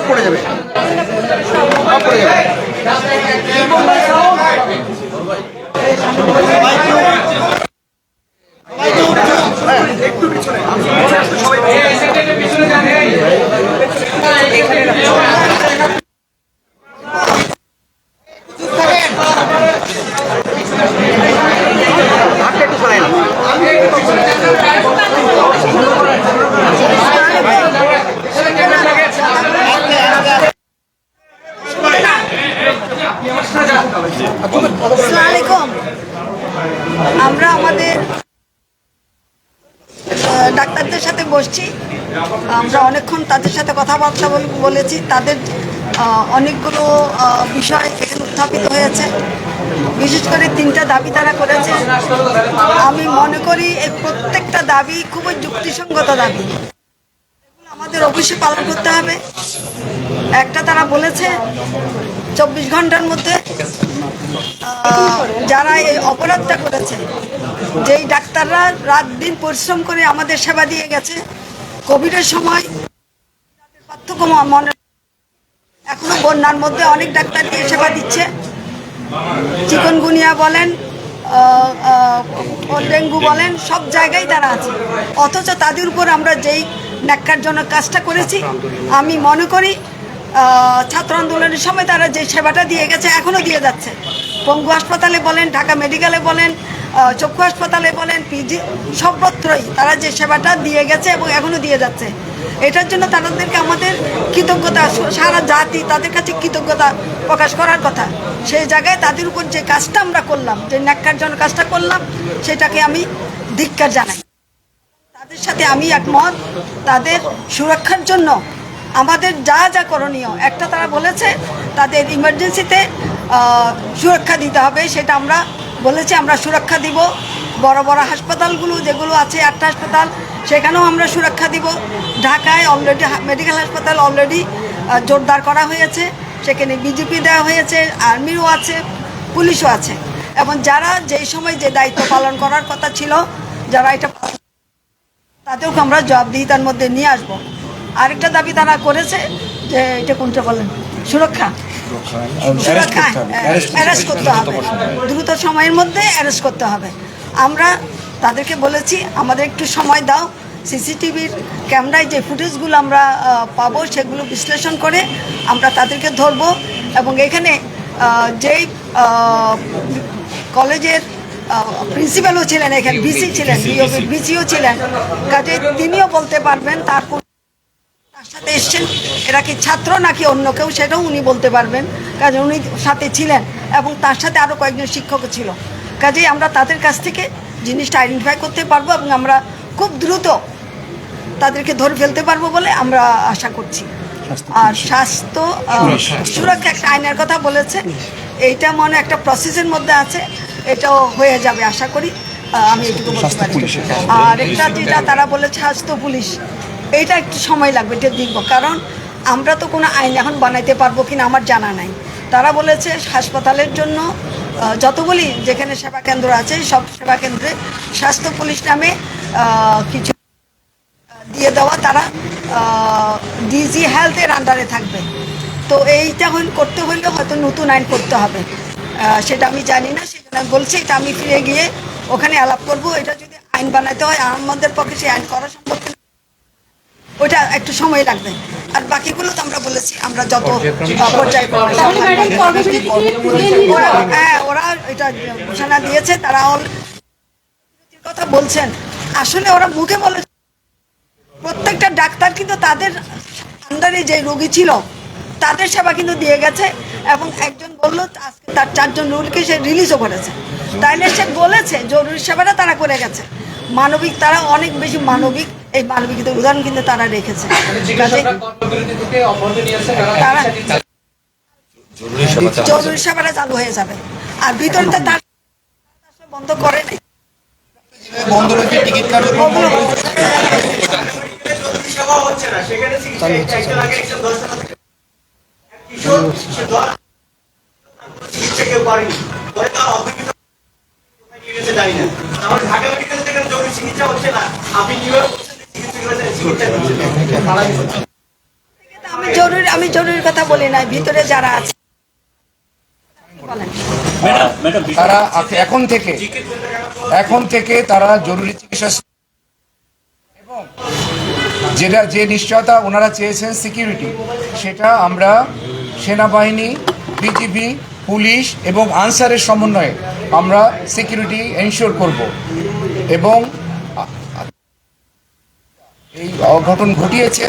পড়ে যাবে একটু পিছনে আমরা আমাদের ডাক্তারদের সাথে বসছি, আমরা অনেকক্ষণ তাদের সাথে কথাবার্তা বলেছি। তাদের অনেকগুলো বিষয় এখানে উত্থাপিত হয়েছে, বিশেষ করে 3টা দাবি তারা করেছে। আমি মনে করি এই প্রত্যেকটা দাবি খুবই যুক্তিসঙ্গত দাবি, আমাদের অবশ্যই পালন করতে হবে। একটা তারা বলেছে 24 ঘন্টার মধ্যে যারা এই অপরাধটা করেছে, যেই ডাক্তাররা রাত দিন পরিশ্রম করে আমাদের সেবা দিয়ে গেছে কোভিডের সময়, পার্থক্য মনে এখনো বন্যার মধ্যে অনেক ডাক্তার দিয়ে সেবা দিচ্ছে। চিকনগুনিয়া বলেন, ডেঙ্গু বলেন, সব জায়গায় তারা আছে। অথচ তাদের উপর আমরা যেই ন্যাক্কারজনক কাজটা করেছি, আমি মনে করি ছাত্র আন্দোলনের সময় তারা যে সেবাটা দিয়ে গেছে এখনও দিয়ে যাচ্ছে। পঙ্গু হাসপাতালে বলেন, ঢাকা মেডিকেলে বলেন, চক্ষু হাসপাতালে বলেন, পিজি, সর্বত্রই তারা যে সেবাটা দিয়ে গেছে এবং এখনও দিয়ে যাচ্ছে। এটার জন্য তাদেরকে আমাদের কৃতজ্ঞতা, সারা জাতি তাদের কাছে কৃতজ্ঞতা প্রকাশ করার কথা। সেই জায়গায় তাদের উপর যে কাজটা আমরা করলাম, যে ন্যাক্কারজনক কাজটা করলাম, সেটাকে আমি ধিক্কার জানাই। তাদের সাথে আমি একমত। তাদের সুরক্ষার জন্য আমাদের যা যা করণীয়, একটা তারা বলেছে তাদের ইমার্জেন্সিতে সুরক্ষা দিতে হবে, সেটা আমরা বলেছি আমরা সুরক্ষা দিব। বড় বড় হাসপাতালগুলো যেগুলো আছে, 8টা হাসপাতাল, সেখানেও আমরা সুরক্ষা দিব। ঢাকায় অলরেডি মেডিকেল হাসপাতাল অলরেডি জোরদার করা হয়েছে, সেখানে বিজেপি দেওয়া হয়েছে, আর্মিও আছে, পুলিশও আছে। এবং যারা যেই সময় যে দায়িত্ব পালন করার কথা ছিল, যারা এটা তাদেরকে আমরা জবাবদিহিতার মধ্যে নিয়ে আসবো। আরেকটা দাবি তারা করেছে যে এটা কোনটা বলেন, সুরক্ষা অ্যারেস্ট করতে হবে, দ্রুত সময়ের মধ্যে অ্যারেস্ট করতে হবে। আমরা তাদেরকে বলেছি আমাদের একটু সময় দাও, সিসিটিভির ক্যামেরায় যে ফুটেজগুলো আমরা পাবো সেগুলো বিশ্লেষণ করে আমরা তাদেরকে ধরবো। এবং এখানে যেই কলেজের প্রিন্সিপালও ছিলেন, এখানে ভিসি ছিলেন, ভিসিও ছিলেন, কাজে তিনিও বলতে পারবেন তার সাথে এসছেন এরা কি ছাত্র নাকি অন্য কেউ, সেটাও উনি বলতে পারবেন, কাজে উনি সাথে ছিলেন এবং তার সাথে আরও কয়েকজন শিক্ষকও ছিল। কাজেই আমরা তাদের কাছ থেকে জিনিসটা আইডেন্টিফাই করতে পারবো এবং আমরা খুব দ্রুত তাদেরকে ধরে ফেলতে পারবো বলে আমরা আশা করছি। আর স্বাস্থ্য সুরক্ষা একটা আইনের কথা বলেছে, এইটা মনে একটা প্রসেসের মধ্যে আছে, এটাও হয়ে যাবে আশা করি, আমি এটুকু বলতে পারি। আর একটা যেটা তারা বলেছে স্বাস্থ্য পুলিশ, এইটা একটু সময় লাগবে, এটা দেখবো, কারণ আমরা তো কোনো আইন এখন বানাইতে পারবো কিনা আমার জানা নাই। তারা বলেছে হাসপাতালের জন্য যতগুলি যেখানে সেবা কেন্দ্র আছে সব সেবা কেন্দ্রে স্বাস্থ্য পুলিশ নামে কিছু দিয়ে দেওয়া, তারা ডিজি হেলথের আন্ডারে থাকবে। তো এইটা করতে হলে হয়তো নতুন আইন করতে হবে, সেটা আমি জানি না, সেটা বলছি এটা আমি ফিরে গিয়ে ওখানে আলাপ করবো। এটা যদি আইন বানাইতে হয় আমাদের পক্ষে সেই আইন করা সম্ভব, ওইটা একটু সময় লাগবে। আর বাকিগুলো তো আমরা বলেছি আমরা যত পর্যায়ে হ্যাঁ ওরা এটা ঘোষণা দিয়েছে, তারা কথা বলছেন। আসলে ওরা মুখে বলে প্রত্যেকটা ডাক্তার কিন্তু তাদের আন্ডারে যে রোগী ছিল তাদের সেবা কিন্তু দিয়ে গেছে, এবং একজন বললো আজকে তার 4 জন রোগীকে সে রিলিজও করেছে। তাইলে সে বলেছে জরুরি সেবাটা তারা করে গেছে, মানবিক, তারা অনেক বেশি মানবিক, এই মানবিকতার উদাহরণ কিন্তু তারা রেখেছে। তারা জরুরি সেবাটা চালু হয়ে যাবে। আর ভিতরে তো তার বন্ধ করে নাই, বন্ধ রয়েছে, টিকিট কাটবে। ওগুলো সেবা হচ্ছে না, সেখানে চিকিৎসা একজন আগে একজন 10 টাকা থেকে কিশোর সে চিকিৎসা কেউ করেনি, পরে তার অভিজ্ঞতা কোথায় নিয়ে গেছে জানি না। আমার ঢাকা মেডিকেল থেকে জরুরি চিকিৎসা হচ্ছে না, আপনি কিভাবে বলছেন যে চিকিৎসা দিচ্ছেন? আমি জরুরি কথা বলি নাই, ভিতরে যারা আছে বলেন। তারা এখন থেকে তারা জরুরি চিকিৎসা এবং যে নিশ্চয়তা ওনারা চেয়েছেন সিকিউরিটি, সেটা আমরা সেনাবাহিনী, বিজিবি, পুলিশ এবং আনসারের সমন্বয়ে আমরা সিকিউরিটি এনশিওর করব এবং এই অঘটন ঘটিয়েছে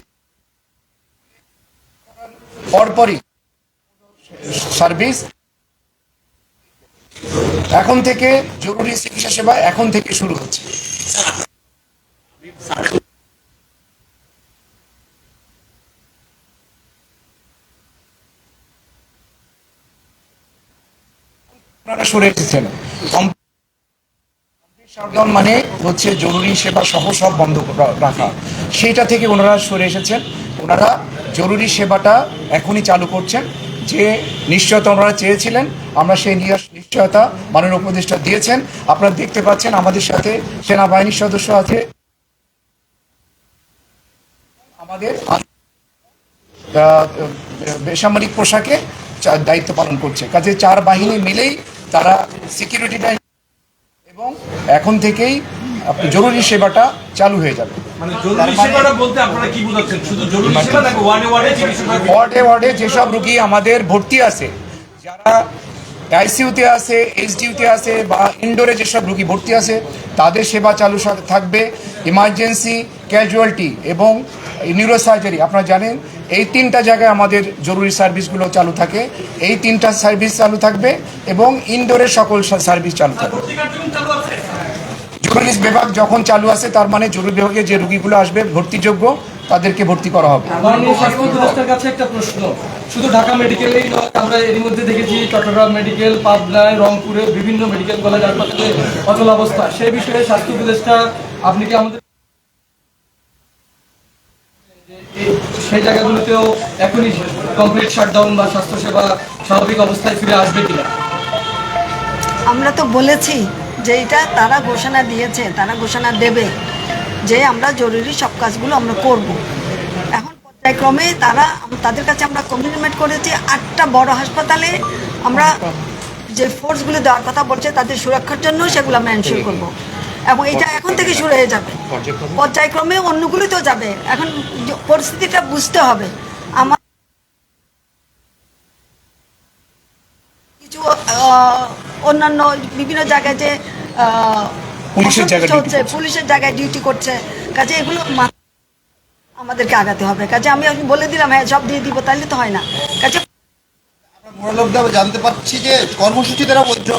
পরপরই সার্ভিস এখন থেকে জরুরি চিকিৎসা সেবা এখন থেকে শুরু হচ্ছে। আপনারা সরে এসেছেন, শাটডাউন মানে হচ্ছে জরুরি সেবা সহ সব বন্ধ রাখা, সেটা থেকে ওনারা সরে এসেছেন। ওনারা জরুরি সেবাটা এখনই চালু করছেন। যে নিশ্চয়তা ওনারা চেয়েছিলেন, আমরা সেই নিশ্চয়তা মাননীয় উপদেষ্টা দিয়েছেন। আপনারা দেখতে পাচ্ছেন আমাদের সাথে সেনাবাহিনীর সদস্য আছে, আমাদের বেসামরিক পোশাকে দায়িত্ব পালন করছে। কাজে 4 বাহিনী মিলেই তারা সিকিউরিটিটা এবং এখন থেকেই জরুরি সেবাটা চালু হয়ে যাবে। মানে জরুরি সেবাটা বলতে আপনারা কি বোঝাচ্ছেন? শুধু জরুরি সেবা নাকি ওয়ার্ডে চিকিৎসা? ওয়ার্ডে যেসব রোগী আমাদের ভর্তি আছে, যারা আইসিইউতে আছে, এইচডিইউতে আছে বা ইনডোরে যেসব রোগী ভর্তি আছে, তাদের সেবা চালু থাকবে। ইমার্জেন্সি, ক্যাজুয়ালিটি এবং নিউরোসার্জারি, আপনারা জানেন এই 3টা জায়গায় আমাদের জরুরি সার্ভিসগুলো চালু থাকে। এই 3টা সার্ভিস চালু থাকবে এবং ইনডোরের সকল সার্ভিস চালু থাকবে। জরুরি বিভাগ যখন চালু আছে, তার মানে জরুরি বিভাগে যে রোগীগুলো আসবে ভর্তিযোগ্য, তাদেরকে ভর্তি করা হবে। মাননীয় স্বাস্থ্য উপদেষ্টার কাছে একটা প্রশ্ন, শুধু ঢাকা মেডিকেলেই নয়, আমরা এর মধ্যে দেখেছি চট্টগ্রাম মেডিকেল, পাবনায়, রংপুরে বিভিন্ন মেডিকেল কলেজ হাসপাতালে অচল অবস্থা। সেই বিষয়ে স্বাস্থ্য উপদেষ্টা আপনি কি আমাদের সেই জায়গাগুলোতেও এখনই কমপ্লিট শাটডাউন বা স্বাস্থ্যসেবা স্বাভাবিক অবস্থায় ফিরে আসবে কিনা? আমরা তো বলেছি যে এটা তারা ঘোষণা দিয়েছে, তারা ঘোষণা দেবে যে আমরা জরুরি সব কাজগুলো আমরা করব। এখন পর্যায়ক্রমে তাদের কাছে আমরা কমিটমেন্ট করেছি 8টা বড় হাসপাতালে আমরা যে ফোর্সগুলো দেওয়ার কথা বলছে তাদের সুরক্ষার জন্য সেগুলো আমরা এনশিওর করবো এবং এটা এখন থেকে শুরু হয়ে যাবে। পর্যায়ক্রমে অন্যগুলিতেও যাবে। এখন পরিস্থিতিটা বুঝতে হবে। আমার কিছু অন্যান্য বিভিন্ন জায়গায় যে পুলিশের জায়গায় ডিউটি করছে, কাজে এগুলো আমাদেরকে আগাতে হবে। কাজে আমি বলে দিলাম হ্যাঁ সব দিয়ে দিব, তাহলে তো হয় না। কাজে জানতে পারছি যে কর্মসূচি তারা উইথড্র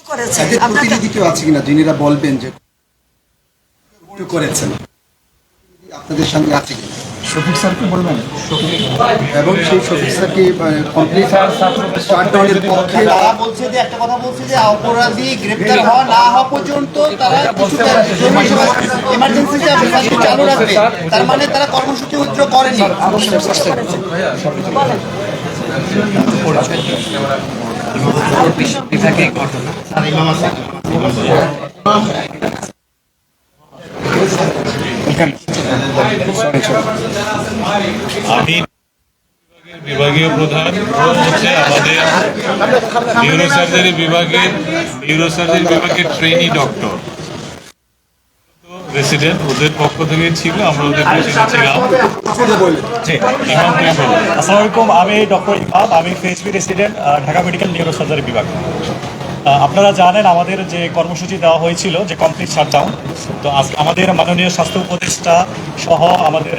করেছে। প্রতিনিধি কেউ আছে কিনা যিনিরা বলবেন যে করেছেন, আপনাদের সঙ্গে আছে কিনা? শফিক স্যারকে বলবেন, এবং সেই শফিক স্যারকে কমপ্লিট শাটডাউনের পক্ষে তারা বলছে যে একটা কথা বলছে যে অপরাধী গ্রেপ্তার হওয়া না হওয়া পর্যন্ত তারা ইমার্জেন্সি চালু রাখবে। তার মানে তারা কর্মসূচি উইথড্র করেনি। আমি বিভাগীয় প্রধান হচ্ছে আমাদের নিউরোসার্জারি বিভাগের ট্রেনি ডক্টর রেসিডেন্ট, ওদের পক্ষ থেকে ছিল, আমরা ওদের প্রেসিডেন্ট ছিলাম। আসসালামু আলাইকুম, আমি ডক্টর ইমাম, আমি ফেসবি রেসিডেন্ট, ঢাকা মেডিকেল নিউরোসার্জারি বিভাগ। আপনারা জানেন আমাদের যে কর্মসূচি দেওয়া হয়েছিল যে কমপ্লিট শাটডাউন, তো আজকে আমাদের মাননীয় স্বাস্থ্য উপদেষ্টা সহ আমাদের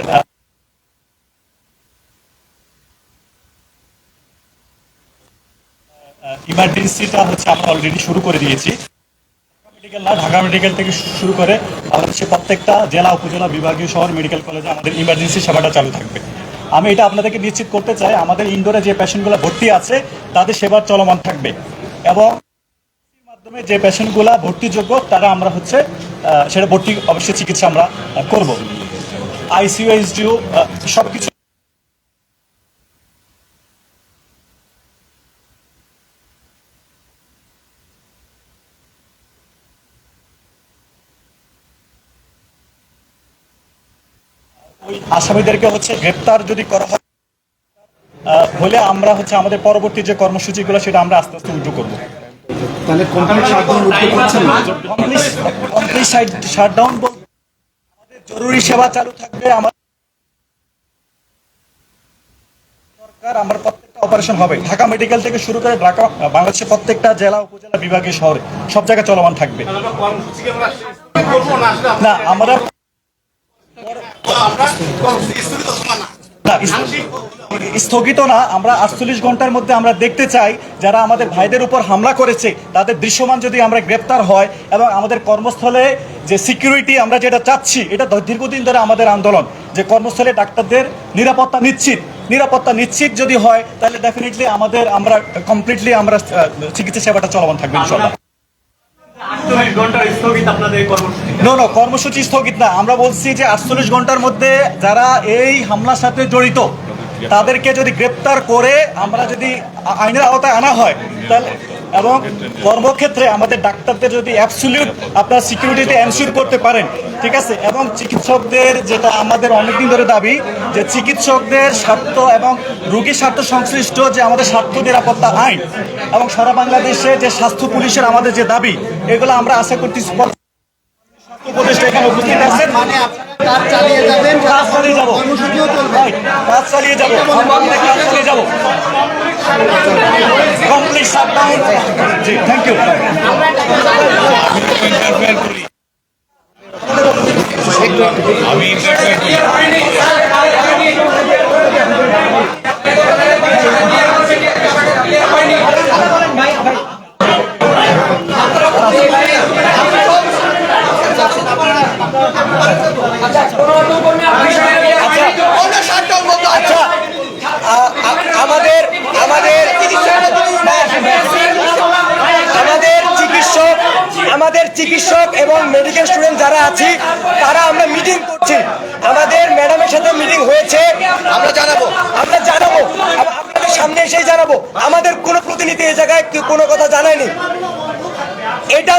ইমার্জেন্সিটা হচ্ছে আমরা অলরেডি শুরু করে দিয়েছি। ঢাকা মেডিকেল থেকে শুরু করে বাংলাদেশের প্রত্যেকটা জেলা, উপজেলা, বিভাগীয় শহর মেডিকেল কলেজে আমাদের ইমার্জেন্সি সেবাটা চালু থাকবে। আমি এটা আপনাদেরকে নিশ্চিত করতে চাই আমাদের ইনডোরে যে পেশেন্টগুলো ভর্তি আছে তাদের সেবা চলমান থাকবে এবং মাধ্যমে যে পেশেন্টগুলো ভর্তিযোগ্য তারা আমরা হচ্ছে সেটা ভর্তি অবশ্যই চিকিৎসা আমরা করব। আইসিইউ এসডিইউ সব কিছু ওই আসামিদেরকে হচ্ছে গ্রেপ্তার যদি করা হয় হলে আমরা হচ্ছে আমাদের পরবর্তী যে কর্মসূচিগুলো সেটা আমরা আস্তে আস্তে উদ্যোগ করবো। তাহলে কমপ্লিট শাটডাউন উঠতে পারছেন না? কমপ্লিট শাটডাউন বলতে আমাদের জরুরি সেবা চালু থাকবে। আমার সরকার আমার প্রত্যেকটা অপারেশন হবে, ঢাকা মেডিকেল থেকে শুরু করে ঢাকা বাংলাদেশের প্রত্যেকটা জেলা উপজেলা বিভাগীয় শহরে সব জায়গায় চলমান থাকবে। না আমরা স্থগিত না, আমরা 48 ঘন্টার মধ্যে আমরা দেখতে চাই যারা আমাদের ভাইদের উপর হামলা করেছে তাদের দৃশ্যমান যদি আমরা গ্রেপ্তার হয় এবং আমাদের কর্মস্থলে যে সিকিউরিটি আমরা যেটা চাচ্ছি, এটা দীর্ঘদিন ধরে আমাদের আন্দোলন যে কর্মস্থলে ডাক্তারদের নিরাপত্তা নিশ্চিত যদি হয় তাহলে ডেফিনেটলি আমরা কমপ্লিটলি আমরা চিকিৎসা সেবাটা চলমান থাকবে ইনশাআল্লাহ। কর্মসূচি স্থগিত না, আমরা বলছি যে 48 ঘন্টার মধ্যে যারা এই হামলার সাথে জড়িত তাদেরকে যদি গ্রেপ্তার করে আমরা যদি আইনের আওতায় আনা হয় তাহলে এবং কর্মক্ষেত্রে আমাদের ডাক্তারদের যদি অ্যাবসলিউট আপনার সিকিউরিটিতে এনশিওর করতে পারেন, ঠিক আছে, এবং চিকিৎসকদের যেটা আমাদের অনেকদিন ধরে দাবি যে চিকিৎসকদের স্বার্থ এবং রোগীর স্বার্থ সংশ্লিষ্ট যে আমাদের স্বাস্থ্য নিরাপত্তা আইন এবং সারা বাংলাদেশে যে স্বাস্থ্য পুলিশের আমাদের যে দাবি, এগুলো আমরা আশা করতেছি উপদেষ্টা এখানে উপস্থিত আছেন। কাজ চালিয়ে যাবেন, কাজ চালিয়ে যাবো, কর্মসূচিও চলবে। কাজ চালিয়ে যাবো, কাজ চালিয়ে যাবো। Complete shutdown. জি, থ্যাংক ইউ। আমি ইন্টারফেয়ার করি। আমাদের চিকিৎসক এবং মেডিকেল স্টুডেন্ট যারা আছি তারা আমরা মিটিং করছি, আমাদের ম্যাডামের সাথে মিটিং হয়েছে, আমরা জানাবো আপনাদের সামনে এসেই জানাবো। আমাদের কোনো প্রতিনিধি এই জায়গায় কোনো কথা জানায়নি, এটা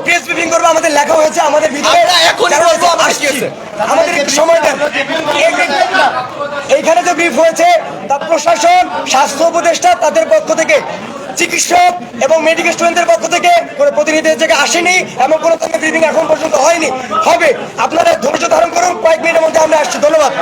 প্রেস ব্রিফিং করবো, আমাদের লেখা হয়েছে, আমাদের আমাদের সময় দেন। এইখানে যে ব্রিফ হয়েছে তা প্রশাসন, স্বাস্থ্য উপদেষ্টা তাদের পক্ষ থেকে, চিকিৎসক এবং মেডিকেল স্টুডেন্টদের পক্ষ থেকে কোনো প্রতিনিধি জায়গায় আসেনি এবং কোনো ব্রিফিং এখন পর্যন্ত হয়নি। হবে, আপনারা ধৈর্য ধারণ করুন, কয়েক মিনিটের মধ্যে আমরা আসছি। ধন্যবাদ।